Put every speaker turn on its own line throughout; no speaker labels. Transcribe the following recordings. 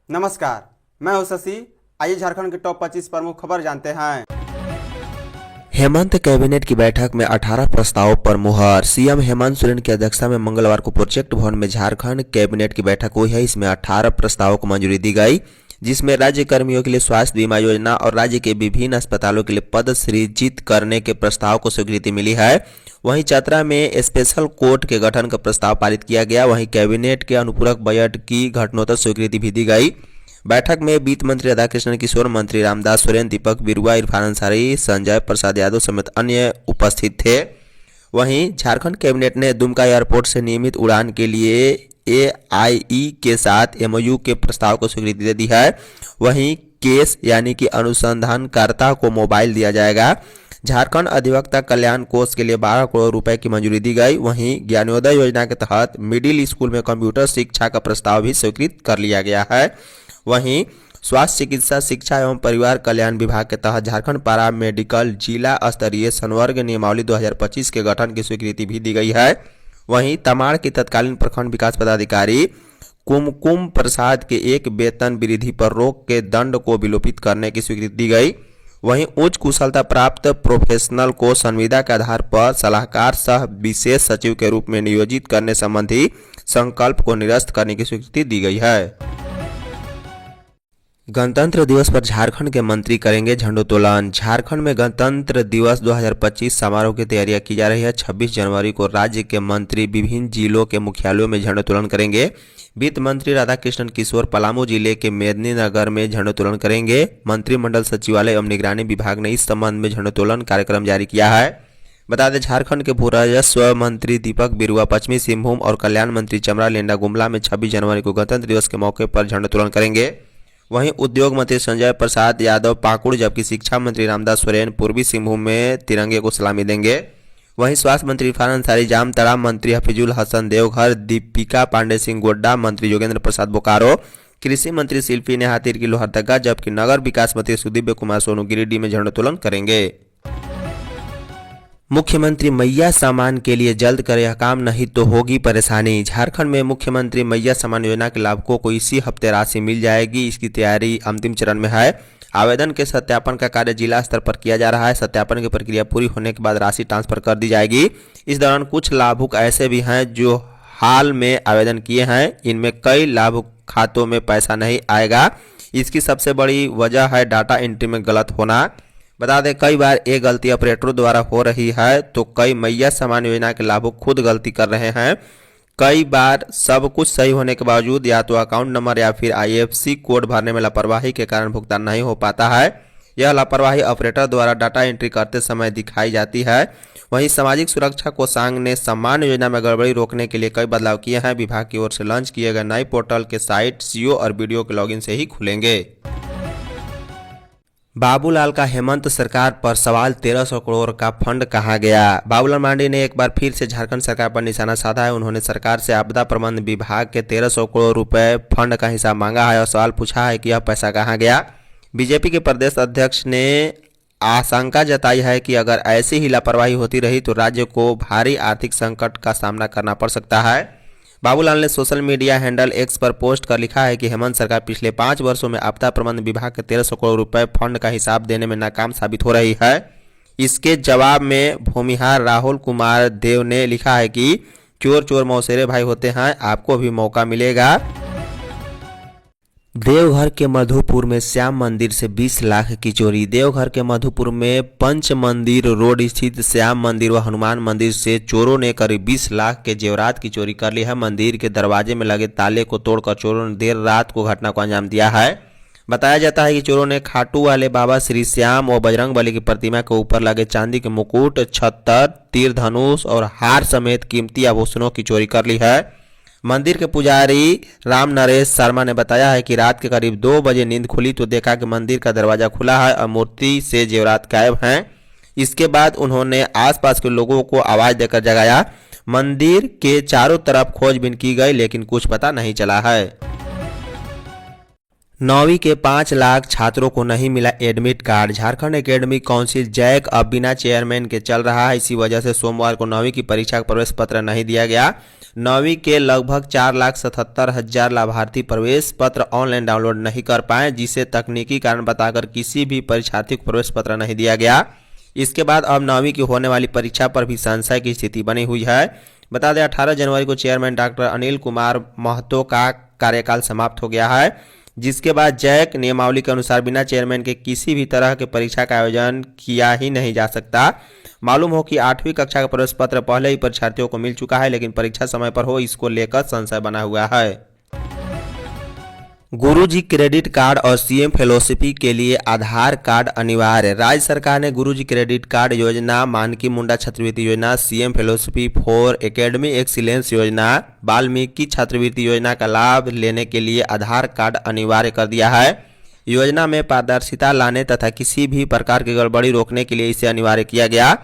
नमस्कार, मैं हूं शशि। आइए झारखंड की टॉप 25 प्रमुख खबर जानते हैं।
हेमंत कैबिनेट की बैठक में 18 प्रस्तावों पर मुहर। सीएम हेमंत सोरेन की अध्यक्षता में मंगलवार को प्रोजेक्ट भवन में झारखंड कैबिनेट की बैठक हुई है। इसमें 18 प्रस्तावों को मंजूरी दी गई, जिसमें राज्य कर्मियों के लिए स्वास्थ्य बीमा योजना और राज्य के विभिन्न अस्पतालों के लिए पद सृजित करने के प्रस्ताव को स्वीकृति मिली है। वहीं चतरा में स्पेशल कोर्ट के गठन का प्रस्ताव पारित किया गया। वहीं कैबिनेट के अनुपूरक बजट की घटनोत्तर स्वीकृति भी दी गई। बैठक में वित्त मंत्री राधाकृष्ण किशोर, मंत्री रामदास सोरेन, दीपक बिरुआ, इरफान अंसारी, संजय प्रसाद यादव समेत अन्य उपस्थित थे। वहीं झारखंड कैबिनेट ने दुमका एयरपोर्ट से नियमित उड़ान के लिए AIE के साथ MOU के प्रस्ताव को स्वीकृति दे दी है। वहीं केस यानी कि अनुसंधानकर्ता को मोबाइल दिया जाएगा। झारखंड अधिवक्ता कल्याण कोष के लिए 12 करोड़ रुपए की मंजूरी दी गई। वहीं ज्ञानोदय योजना के तहत मिडिल स्कूल में कंप्यूटर शिक्षा का प्रस्ताव भी स्वीकृत कर लिया गया है। वहीं स्वास्थ्य चिकित्सा शिक्षा एवं परिवार कल्याण विभाग के तहत झारखंड पारा मेडिकल जिला स्तरीय संवर्ग नियमावली 2025 के गठन की स्वीकृति भी दी गई है। वहीं तमाड़ की तत्कालीन प्रखंड विकास पदाधिकारी कुमकुम प्रसाद के एक वेतन वृद्धि पर रोक के दंड को विलोपित करने की स्वीकृति दी गई। वहीं उच्च कुशलता प्राप्त प्रोफेशनल को संविदा के आधार पर सलाहकार सह विशेष सचिव के रूप में नियोजित करने संबंधी संकल्प को निरस्त करने की स्वीकृति दी गई है। गणतंत्र दिवस पर झारखंड के मंत्री करेंगे झंडोत्तोलन। झारखंड में गणतंत्र दिवस 2025 समारोह की तैयारियां की जा रही है। 26 जनवरी को राज्य के मंत्री विभिन्न जिलों के मुख्यालयों में झंडोत्तोलन करेंगे। वित्त मंत्री राधाकृष्ण किशोर पलामू जिले के मेदिनीनगर में झंडोत्तोलन करेंगे। मंत्रिमंडल सचिवालय एवं निगरानी विभाग ने इस संबंध में झंडोत्तोलन कार्यक्रम जारी किया है। बता दें, झारखंड के भू राजस्व मंत्री दीपक बिरुआ पश्चिमी सिंहभूम और कल्याण मंत्री चमरा लेंडा गुमला में 26 जनवरी को गणतंत्र दिवस के मौके पर झंडोत्तोलन करेंगे। वहीं उद्योग मंत्री संजय प्रसाद यादव पाकुड़, जबकि शिक्षा मंत्री रामदास सोरेन पूर्वी सिंहभूम में तिरंगे को सलामी देंगे। वहीं स्वास्थ्य मंत्री इरफान अंसारी जामताड़ा, मंत्री हफीजुल हसन देवघर, दीपिका पांडे सिंह गोड्डा, मंत्री योगेंद्र प्रसाद बोकारो, कृषि मंत्री शिल्पी नेहा तिर्की लोहरदगा, जबकि नगर विकास मंत्री सुदीव्य कुमार सोनू गिरिडीह में झंडोत्तोलन करेंगे। मुख्यमंत्री मैया सम्मान के लिए जल्द करे यह काम, नहीं तो होगी परेशानी। झारखंड में मुख्यमंत्री मैया सम्मान योजना के लाभुकों को इसी हफ्ते राशि मिल जाएगी। इसकी तैयारी अंतिम चरण में है। आवेदन के सत्यापन का कार्य जिला स्तर पर किया जा रहा है। सत्यापन की प्रक्रिया पूरी होने के बाद राशि ट्रांसफर कर दी जाएगी। इस दौरान कुछ लाभुक ऐसे भी हैं जो हाल में आवेदन किए हैं। इनमें कई लाभुक खातों में पैसा नहीं आएगा। इसकी सबसे बड़ी वजह है डाटा एंट्री में गलत होना। बता दें, कई बार ये गलती ऑपरेटरों द्वारा हो रही है, तो कई मैया सम्मान योजना के लाभुक खुद गलती कर रहे हैं। कई बार सब कुछ सही होने के बावजूद या तो अकाउंट नंबर या फिर IFSC कोड भरने में लापरवाही के कारण भुगतान नहीं हो पाता है। यह लापरवाही ऑपरेटर द्वारा डाटा एंट्री करते समय दिखाई जाती है। वहीं सामाजिक सुरक्षा कोषांग ने सम्मान योजना में गड़बड़ी रोकने के लिए कई बदलाव किए हैं। विभाग की ओर से लॉन्च किए गए नए पोर्टल के साइट CO और BDO के लॉगिन से ही खुलेंगे। बाबूलाल का हेमंत सरकार पर सवाल, 1300 करोड़ का फंड कहां गया। बाबूलाल मांझी ने एक बार फिर से झारखंड सरकार पर निशाना साधा है। उन्होंने सरकार से आपदा प्रबंधन विभाग के 1300 करोड़ रुपए फंड का हिसाब मांगा है और सवाल पूछा है कि यह पैसा कहां गया। बीजेपी के प्रदेश अध्यक्ष ने आशंका जताई है कि अगर ऐसी ही लापरवाही होती रही तो राज्य को भारी आर्थिक संकट का सामना करना पड़ सकता है। बाबूलाल ने सोशल मीडिया हैंडल X पर पोस्ट कर लिखा है कि हेमंत सरकार पिछले 5 वर्षों में आपदा प्रबंधन विभाग के 1300 करोड़ रुपए फंड का हिसाब देने में नाकाम साबित हो रही है। इसके जवाब में भूमिहार राहुल कुमार देव ने लिखा है कि चोर चोर मौसेरे भाई होते हैं, आपको भी मौका मिलेगा। देवघर के मधुपुर में श्याम मंदिर से 20 लाख की चोरी। देवघर के मधुपुर में पंच मंदिर रोड स्थित श्याम मंदिर व हनुमान मंदिर से चोरों ने करीब 20 लाख के जेवरात की चोरी कर ली है। मंदिर के दरवाजे में लगे ताले को तोड़कर चोरों ने देर रात को घटना को अंजाम दिया है। बताया जाता है कि चोरों ने खाटू वाले बाबा श्री श्याम और बजरंग बली की प्रतिमा के ऊपर लगे चांदी के मुकुट, छत्तर, तीर धनुष और हार समेत कीमती आभूषणों की चोरी कर ली है। मंदिर के पुजारी राम नरेश शर्मा ने बताया है कि रात के करीब 2 बजे नींद खुली तो देखा कि मंदिर का दरवाजा खुला है और मूर्ति से जेवरात गायब हैं। इसके बाद उन्होंने आसपास के लोगों को आवाज देकर जगाया। मंदिर के चारों तरफ खोजबीन की गई लेकिन कुछ पता नहीं चला है। 9वीं के 5 लाख छात्रों को नहीं मिला admit card. Jharkhand academic council JAC अब बिना चेयरमैन के चल रहा है। इसी वजह से सोमवार को 9वीं की परीक्षा का प्रवेश पत्र नहीं दिया गया। 9वीं के लगभग 4,77,000 लाभार्थी प्रवेश पत्र ऑनलाइन डाउनलोड नहीं कर पाए, जिसे तकनीकी कारण बताकर किसी भी परीक्षार्थी को प्रवेश पत्र नहीं दिया गया। इसके बाद अब 9वीं की होने वाली परीक्षा पर भी संशय की स्थिति बनी हुई है। बता दें 18 जनवरी को चेयरमैन डॉक्टर अनिल कुमार महतो का कार्यकाल समाप्त हो गया है, जिसके बाद जैक नियमावली के अनुसार बिना चेयरमैन के किसी भी तरह के परीक्षा का आयोजन किया ही नहीं जा सकता। मालूम हो कि 8वीं कक्षा का प्रवेश पत्र पहले ही परीक्षार्थियों को मिल चुका है, लेकिन परीक्षा समय पर हो इसको लेकर संशय बना हुआ है। गुरुजी क्रेडिट कार्ड और सीएम फेलोशिप के लिए आधार कार्ड अनिवार्य। राज्य सरकार ने गुरुजी क्रेडिट कार्ड योजना, मानकी मुंडा छात्रवृत्ति योजना, CM fellowship for academy excellence योजना, वाल्मीकि छात्रवृत्ति योजना का लाभ लेने के लिए आधार कार्ड अनिवार्य कर दिया है। योजना में पारदर्शिता लाने तथा किसी भी प्रकार की गड़बड़ी रोकने के लिए इसे अनिवार्य किया गया।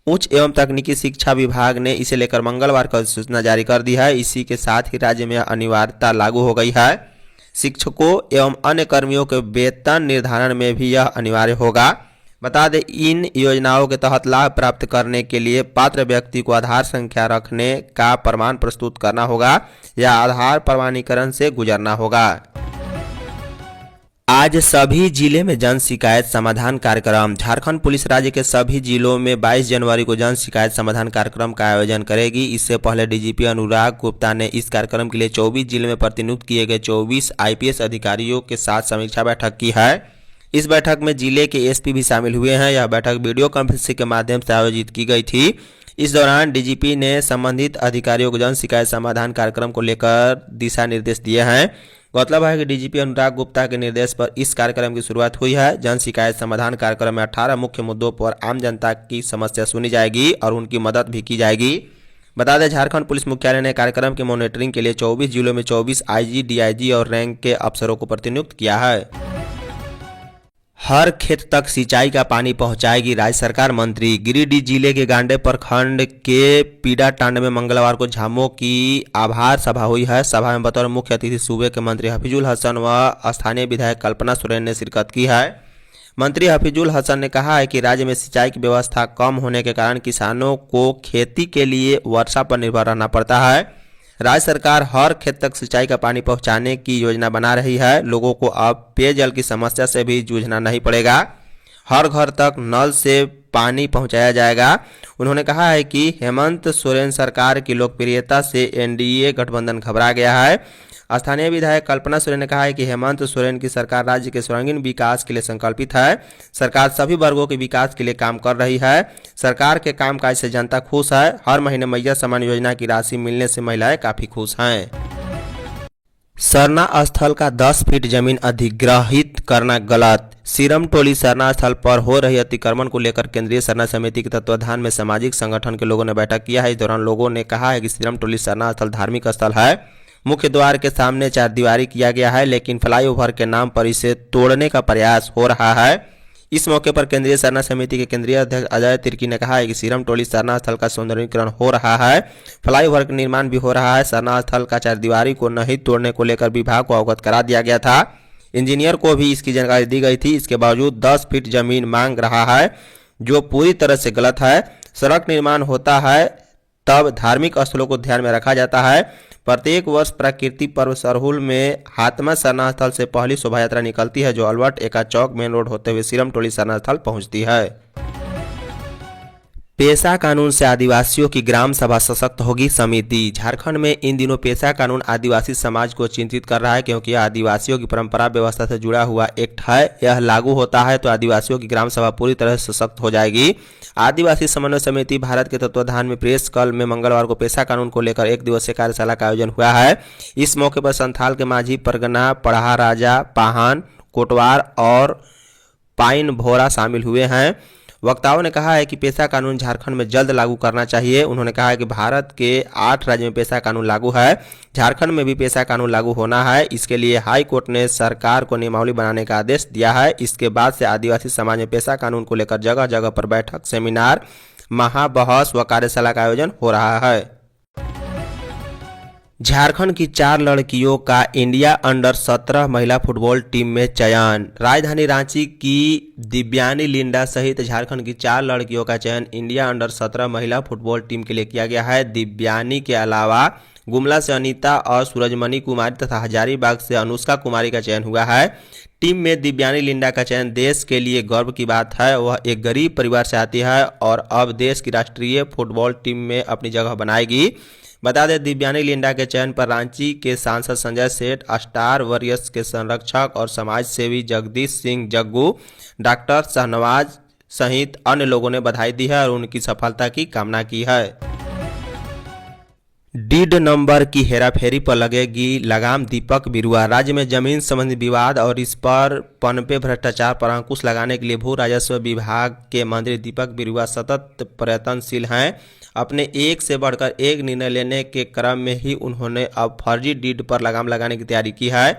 उच्च एवं तकनीकी शिक्षा विभाग ने इसे लेकर मंगलवार को सूचना जारी कर दी है। इसी के साथ ही राज्य में अनिवार्यता लागू हो गई है। शिक्षकों एवं अन्य कर्मियों के वेतन निर्धारण में भी यह अनिवार्य होगा। बता दें इन योजनाओं के तहत लाभ प्राप्त करने के लिए पात्र व्यक्ति को आधार संख्या रखने का प्रमाण प्रस्तुत करना होगा या आधार प्रमाणीकरण से गुजरना होगा। आज सभी जिले में जन शिकायत समाधान कार्यक्रम। झारखंड पुलिस राज्य के सभी जिलों में 22 जनवरी को जन शिकायत समाधान कार्यक्रम का आयोजन करेगी। इससे पहले डीजीपी अनुराग गुप्ता ने इस कार्यक्रम के लिए 24 जिले में प्रतिनियुक्त किए गए 24 आईपीएस अधिकारियों के साथ समीक्षा बैठक की है। इस बैठक में जिले के एसपी भी शामिल हुए हैं। यह बैठक वीडियो कॉन्फ्रेंसिंग के माध्यम से आयोजित की गई थी। इस दौरान डीजीपी ने संबंधित अधिकारियों को जन शिकायत समाधान कार्यक्रम को लेकर दिशा निर्देश दिए हैं। गौरतलब है कि डीजीपी अनुराग गुप्ता के निर्देश पर इस कार्यक्रम की शुरुआत हुई है। जन शिकायत समाधान कार्यक्रम में 18 मुख्य मुद्दों पर आम जनता की समस्या सुनी जाएगी और उनकी मदद भी की जाएगी। बता दें झारखंड पुलिस मुख्यालय ने कार्यक्रम की मॉनिटरिंग के लिए 24 जिलों में 24 आईजी, डीआईजी और रैंक के अफसरों को प्रतिनियुक्त किया है। हर खेत तक सिंचाई का पानी पहुंचाएगी राज्य सरकार। मंत्री गिरिडीह जिले के गांडे प्रखंड के पीडाटांड में मंगलवार को झामो की आभार सभा हुई है। सभा में बतौर मुख्य अतिथि सूबे के मंत्री हफीजुल हसन व स्थानीय विधायक कल्पना सोरेन ने शिरकत की है। मंत्री हफीजुल हसन ने कहा है कि राज्य में सिंचाई की व्यवस्था कम होने के कारण किसानों को खेती के लिए वर्षा पर निर्भर रहना पड़ता है। राज्य सरकार हर खेत तक सिंचाई का पानी पहुंचाने की योजना बना रही है। लोगों को अब पेयजल की समस्या से भी जूझना नहीं पड़ेगा। हर घर तक नल से पानी पहुंचाया जाएगा। उन्होंने कहा है कि हेमंत सोरेन सरकार की लोकप्रियता से एनडीए गठबंधन घबरा गया है। स्थानीय विधायक कल्पना सोरेन ने कहा है कि हेमंत सोरेन की सरकार राज्य के सर्वांगीण विकास के लिए संकल्पित है। सरकार सभी वर्गों के विकास के लिए काम कर रही है। सरकार के कामकाज से जनता खुश है। हर महीने मैया सम्मान योजना की राशि मिलने से महिलाएं काफी खुश हैं। सरना स्थल का 10 फीट जमीन अधिग्रहित करना गलत। सिरमटोली सरना स्थल पर हो रही अतिक्रमण को लेकर केंद्रीय सरना समिति के तत्वाधान में सामाजिक संगठन के लोगों ने बैठक किया है। इस दौरान लोगों ने कहा है कि सिरमटोली सरना स्थल धार्मिक स्थल है। मुख्य द्वार के सामने चारदीवारी किया गया है, लेकिन फ्लाईओवर के नाम पर इसे तोड़ने का प्रयास हो रहा है। इस मौके पर केंद्रीय सरना समिति के केंद्रीय अध्यक्ष अजय तिर्की ने कहा है कि सिरमटोली सरना स्थल का सौंदर्यीकरण हो रहा है, फ्लाईओवर का निर्माण भी हो रहा है। सरना स्थल का चारदीवारी को नहीं तोड़ने को लेकर विभाग को अवगत करा दिया गया था। इंजीनियर को भी इसकी जानकारी दी गई थी। इसके बावजूद 10 फीट जमीन मांग रहा है, जो पूरी तरह से गलत है। सड़क निर्माण होता है तब धार्मिक स्थलों को ध्यान में रखा जाता है। प्रत्येक वर्ष प्रकृति पर्व सरहुल में हातमा सरना स्थल से पहली शोभा यात्रा निकलती है, जो अलवट एका चौक मेन रोड होते हुए सिरमटोली सरना स्थल पहुंचती है। पेशा कानून से आदिवासियों की ग्राम सभा सशक्त होगी समिति। झारखंड में इन दिनों पेशा कानून आदिवासी समाज को चिंतित कर रहा है, क्योंकि यह आदिवासियों की परंपरा व्यवस्था से जुड़ा हुआ एक्ट है। यह लागू होता है तो आदिवासियों की ग्राम सभा पूरी तरह से सशक्त हो जाएगी। आदिवासी समन्वय समिति भारत के तत्वाधान में प्रेस क्लब में मंगलवार को पेशा कानून को लेकर 1 दिवसीय कार्यशाला का आयोजन हुआ है। इस मौके पर संथाल के माझी परगना, पढ़ा राजा, पाहन, कोटवार और पाइन भोरा शामिल हुए हैं। वक्ताओं ने कहा है कि पेशा कानून झारखंड में जल्द लागू करना चाहिए। उन्होंने कहा है कि भारत के 8 राज्यों में पेशा कानून लागू है, झारखंड में भी पेशा कानून लागू होना है। इसके लिए हाई कोर्ट ने सरकार को नियमावली बनाने का आदेश दिया है। इसके बाद से आदिवासी समाज में पेशा कानून को लेकर जगह जगह पर बैठक, सेमिनार, महाबहस व कार्यशाला का आयोजन हो रहा है। झारखंड की 4 लड़कियों का इंडिया अंडर 17 महिला फुटबॉल टीम में चयन। राजधानी रांची की दिव्यानी लिंडा सहित झारखंड की 4 लड़कियों का चयन इंडिया अंडर 17 महिला फुटबॉल टीम के लिए किया गया है। दिव्यानी के अलावा गुमला से अनीता और सूरजमणि कुमारी तथा हजारीबाग से अनुष्का कुमारी का चयन हुआ है। टीम में दिव्यानी लिंडा का चयन देश के लिए गर्व की बात है। वह एक गरीब परिवार से आती है और अब देश की राष्ट्रीय फुटबॉल टीम में अपनी जगह बनाएगी। बता दें, दिव्यानी लिंडा के चयन पर रांची के सांसद संजय सेठ, स्टार वॉरियर्स के संरक्षक और समाज सेवी जगदीश सिंह जग्गू, डॉक्टर शाहनवाज सहित अन्य लोगों ने बधाई दी है और उनकी सफलता की कामना की है। डीड नंबर की हेराफेरी पर लगेगी लगाम, दीपक बिरुआ। राज्य में जमीन संबंधी विवाद और इस पर पनपे भ्रष्टाचार पर अंकुश लगाने के लिए भू राजस्व विभाग के मंत्री दीपक बिरुआ सतत प्रयत्नशील हैं। अपने एक से बढ़कर एक निर्णय लेने के क्रम में ही उन्होंने अब फर्जी डीड पर लगाम लगाने की तैयारी की है।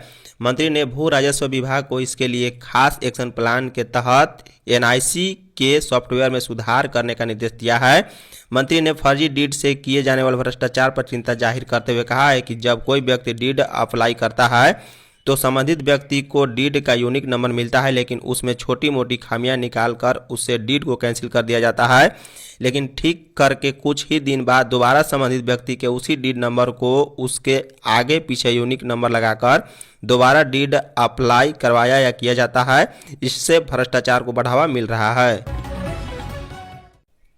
मंत्री ने भू राजस्व विभाग को इसके लिए खास एक्शन प्लान के तहत एनआईसी के सॉफ्टवेयर में सुधार करने का निर्देश दिया है। मंत्री ने फर्जी डीड से किए जाने वाले भ्रष्टाचार पर चिंता जाहिर करते हुए कहा है कि जब कोई व्यक्ति डीड अप्लाई करता है तो संबंधित व्यक्ति को डीड का यूनिक नंबर मिलता है, लेकिन उसमें छोटी मोटी खामियां निकालकर उससे डीड को कैंसिल कर दिया जाता है। लेकिन ठीक करके कुछ ही दिन बाद दोबारा संबंधित व्यक्ति के उसी डीड नंबर को उसके आगे पीछे यूनिक नंबर लगाकर दोबारा डीड अप्लाई करवाया या किया जाता है। इससे भ्रष्टाचार को बढ़ावा मिल रहा है।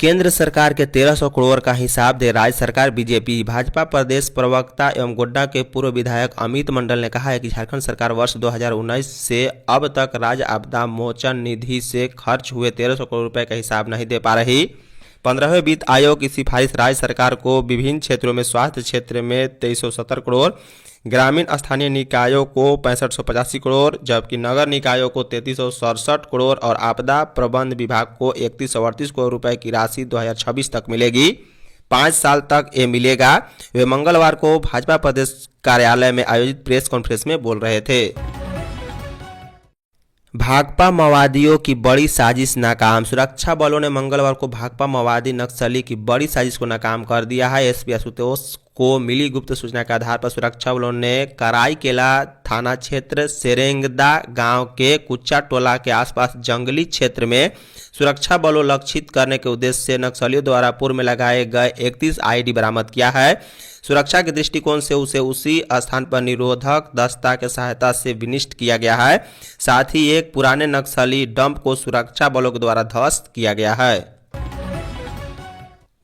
केंद्र सरकार के 1300 करोड़ का हिसाब दे राज्य सरकार बीजेपी। भाजपा प्रदेश प्रवक्ता एवं गोड्डा के पूर्व विधायक अमित मंडल ने कहा है कि झारखंड सरकार वर्ष 2019 से अब तक राज्य आपदा मोचन निधि से खर्च हुए 1300 करोड़ रुपए का हिसाब नहीं दे पा रही। 15वें वित्त आयोग की सिफारिश राज्य सरकार को विभिन्न क्षेत्रों में स्वास्थ्य क्षेत्र में 2370 करोड़, ग्रामीण स्थानीय निकायों को 6585 करोड़, जबकि नगर निकायों को 3367 करोड़ और आपदा प्रबंध विभाग को 3138 करोड़ रुपए की राशि 2026 तक मिलेगी। 5 साल तक ये मिलेगा। वे मंगलवार को भाजपा प्रदेश कार्यालय में आयोजित प्रेस कॉन्फ्रेंस में बोल रहे थे। भाकपा माओवादियों की बड़ी साजिश नाकाम। सुरक्षा बलों ने मंगलवार को भाकपा माओवादी नक्सली की बड़ी साजिश को नाकाम कर दिया है। एसपी आशुतोष को मिली गुप्त सूचना के आधार पर सुरक्षा बलों ने कराईकेला थाना क्षेत्र सेरेंगदा गांव के कुच्चा टोला के आसपास जंगली क्षेत्र में सुरक्षा बलों लक्षित करने के उद्देश्य से नक्सलियों द्वारा पूर्व में लगाए गए 31 आईडी बरामद किया है। सुरक्षा के दृष्टिकोण से उसे उसी स्थान पर निरोधक दस्ता के सहायता से विनिष्ट किया गया है। साथ ही एक पुराने नक्सली डंप को सुरक्षा बलों के द्वारा ध्वस्त किया गया है।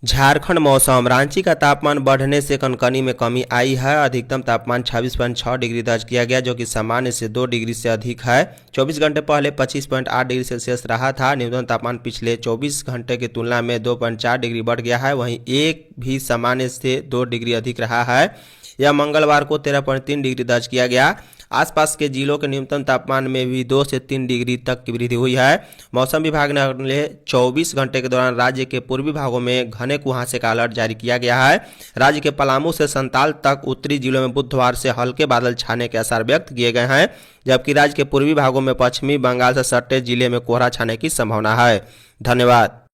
झारखंड मौसम। रांची का तापमान बढ़ने से कनकनी में कमी आई है। अधिकतम तापमान 26.6 डिग्री दर्ज किया गया, जो कि सामान्य से 2 डिग्री से अधिक है। 24 घंटे पहले 25.8 डिग्री सेल्सियस रहा था। न्यूनतम तापमान पिछले 24 घंटे की तुलना में 2.4 डिग्री बढ़ गया है। वहीं एक भी सामान्य से 2 डिग्री अधिक रहा है। यह मंगलवार को 13.3 डिग्री दर्ज किया गया। आसपास के जिलों के न्यूनतम तापमान में भी 2 से 3 डिग्री तक की वृद्धि हुई है। मौसम विभाग ने अगले 24 घंटे के दौरान राज्य के पूर्वी भागों में घने कुहासे का अलर्ट जारी किया गया है। राज्य के पलामू से संताल तक उत्तरी जिलों में बुधवार से हल्के बादल छाने के आसार व्यक्त किए गए हैं, जबकि राज्य के पूर्वी भागों में पश्चिमी बंगाल से सटे जिले में कोहरा छाने की संभावना है। धन्यवाद।